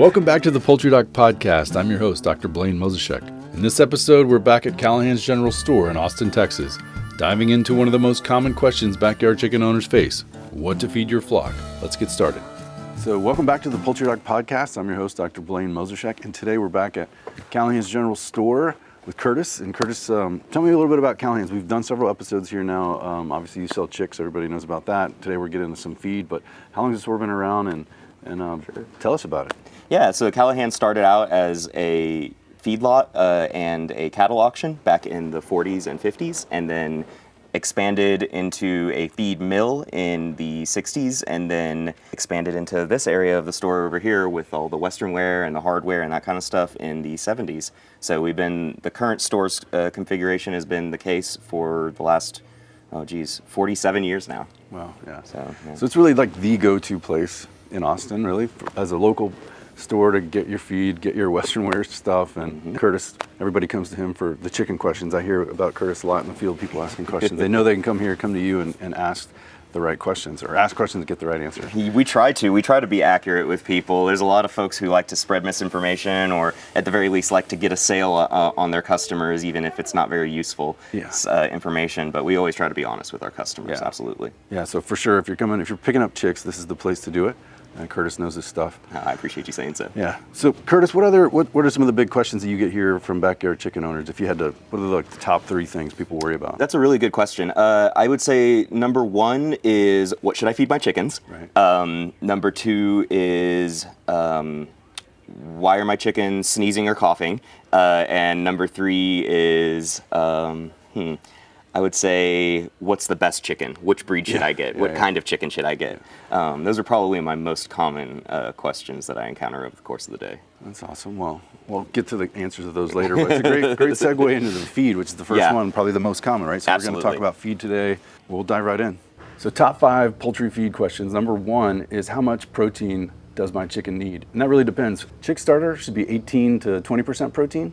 Welcome back to the Poultry Doc Podcast. I'm your host, Dr. Blayne Mozeshek. In this episode, we're back at Callahan's General Store in Austin, Texas, diving into one of the most common questions backyard chicken owners face: what to feed your flock. Let's get started. So welcome back to the Poultry Doc Podcast. I'm your host, Dr. Blayne Mozeshek, and today we're back at Callahan's General Store with Curtis. And Curtis, tell me a little bit about Callahan's. We've done several episodes here now. Obviously, you sell chicks. Everybody knows about that. Today we're getting into some feed, but how long has the store been around, and sure. Tell us about it. Yeah, so Callahan started out as a feedlot and a cattle auction back in the 40s and 50s, and then expanded into a feed mill in the 60s, and then expanded into this area of the store over here with all the western wear and the hardware and that kind of stuff in the 70s. So the current store's configuration has been the case for the last, 47 years now. Wow, yeah. So it's really like the go-to place in Austin, really, as a local store to get your feed, get your western wear stuff. And Curtis, everybody comes to him for the chicken questions. I hear about Curtis a lot in the field, people asking questions. They know they can come to you and ask the right questions, or ask questions to get the right answer. We try to be accurate with people. There's a lot of folks who like to spread misinformation, or at the very least like to get a sale on their customers, even if it's not very useful information. But we always try to be honest with our customers. Absolutely. Yeah, so for sure, if you're picking up chicks, this is the place to do it. And Curtis knows his stuff. I appreciate you saying so. Yeah. So Curtis, what are some of the big questions that you get here from backyard chicken owners? If you had to, what are the top 3 things people worry about? That's a really good question. I would say number 1 is, what should I feed my chickens? Right. Number 2 is, why are my chickens sneezing or coughing? And number 3 is, I would say, what's the best chicken? Which breed should I get? What kind of chicken should I get? Those are probably my most common questions that I encounter over the course of the day. That's awesome. Well, we'll get to the answers of those later, but it's a great segue into the feed, which is the first one, probably the most common, right? So Absolutely. We're going to talk about feed today. We'll dive right in. So top 5 poultry feed questions. Number 1 is, how much protein does my chicken need? And that really depends. Chick starter should be 18 to 20% protein.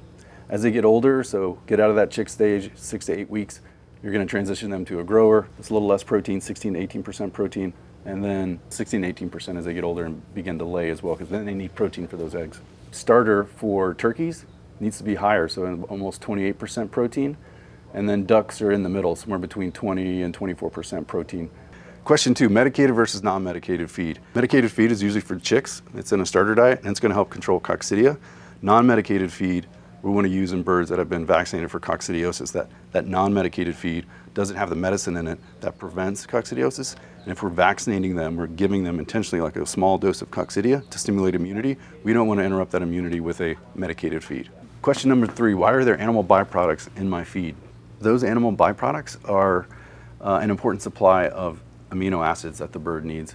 As they get older, so get out of that chick stage, 6 to 8 weeks, you're going to transition them to a grower. It's a little less protein, 16 to 18% protein, and then 16 to 18% as they get older and begin to lay as well, because then they need protein for those eggs. Starter for turkeys needs to be higher, so almost 28% protein, and then ducks are in the middle, somewhere between 20 and 24% protein. Question 2, medicated versus non-medicated feed. Medicated feed is usually for chicks. It's in a starter diet, and it's going to help control coccidia. Non-medicated feed we want to use in birds that have been vaccinated for coccidiosis. That non-medicated feed doesn't have the medicine in it that prevents coccidiosis. And if we're vaccinating them, we're giving them intentionally like a small dose of coccidia to stimulate immunity. We don't want to interrupt that immunity with a medicated feed. Question number 3, why are there animal byproducts in my feed? Those animal byproducts are an important supply of amino acids that the bird needs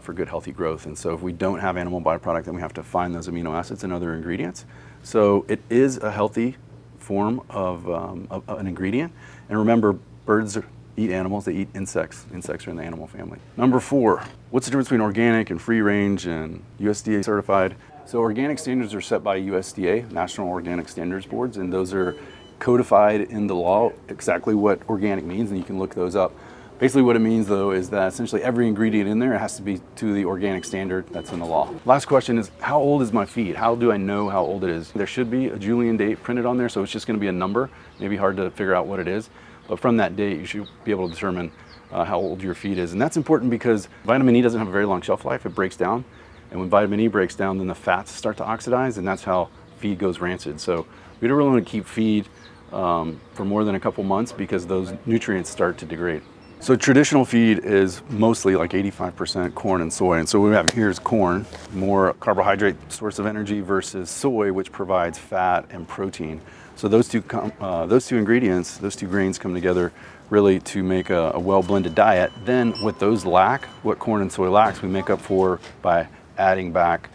for good, healthy growth. And so if we don't have animal byproduct, then we have to find those amino acids and other ingredients. So it is a healthy form of an ingredient. And remember, birds eat animals, they eat insects. Insects are in the animal family. Number 4, what's the difference between organic and free range and USDA certified? So organic standards are set by USDA, National Organic Standards Boards, and those are codified in the law exactly what organic means, and you can look those up. Basically what it means, though, is that essentially every ingredient in there has to be to the organic standard that's in the law. Last question is, how old is my feed? How do I know how old it is? There should be a Julian date printed on there, so it's just going to be a number. Maybe hard to figure out what it is, but from that date, you should be able to determine how old your feed is. And that's important because vitamin E doesn't have a very long shelf life. It breaks down, and when vitamin E breaks down, then the fats start to oxidize, and that's how feed goes rancid. So we don't really want to keep feed for more than a couple months because those nutrients start to degrade. So traditional feed is mostly like 85% corn and soy. And so what we have here is corn, more carbohydrate source of energy, versus soy, which provides fat and protein. So those two ingredients, those two grains come together really to make a well-blended diet. Then what those lack, what corn and soy lacks, we make up for by adding back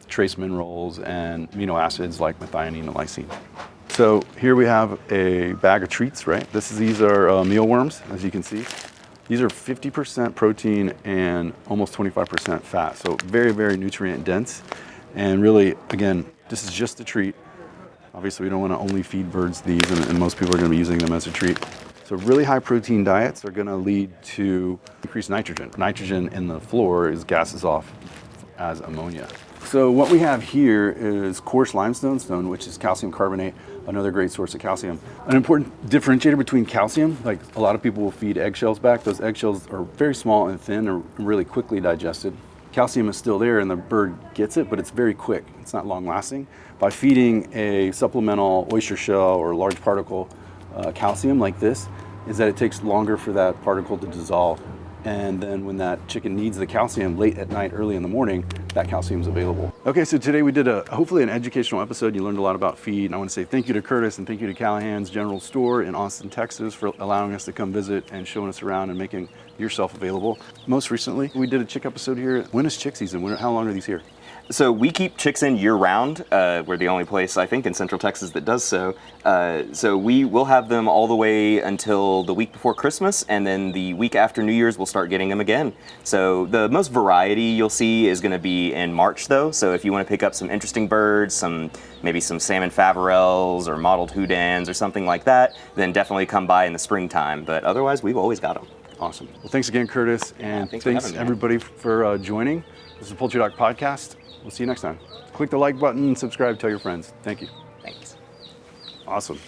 trace minerals and amino acids like methionine and lysine. So here we have a bag of treats, right? These are mealworms, as you can see. These are 50% protein and almost 25% fat. So very, very nutrient dense. And really, again, this is just a treat. Obviously, we don't want to only feed birds these, and most people are going to be using them as a treat. So really high protein diets are going to lead to increased nitrogen. Nitrogen in the floor is gases off as ammonia. So what we have here is coarse limestone stone, which is calcium carbonate, another great source of calcium. An important differentiator between calcium, like a lot of people will feed eggshells back. Those eggshells are very small and thin and really quickly digested. Calcium is still there and the bird gets it, but it's very quick. It's not long lasting. By feeding a supplemental oyster shell or large particle calcium like this, is that it takes longer for that particle to dissolve. And then when that chicken needs the calcium late at night, early in the morning, that calcium is available. Okay, so today we did hopefully an educational episode. You learned a lot about feed. And I want to say thank you to Curtis and thank you to Callahan's General Store in Austin, Texas for allowing us to come visit and showing us around and making yourself available. Most recently, we did a chick episode here. When is chick season? How long are these here? So we keep chicks in year-round. We're the only place, I think, in Central Texas that does so. So we will have them all the way until the week before Christmas, and then the week after New Year's, we'll start getting them again. So the most variety you'll see is going to be in March, though. So if you want to pick up some interesting birds, maybe some salmon faverels or mottled houdans or something like that, then definitely come by in the springtime. But otherwise, we've always got them. Awesome. Well, thanks again, Curtis, and thanks me, everybody for joining. This is the Poultry Doc Podcast. We'll see you next time. Click the like button, subscribe, tell your friends. Thank you. Thanks. Awesome.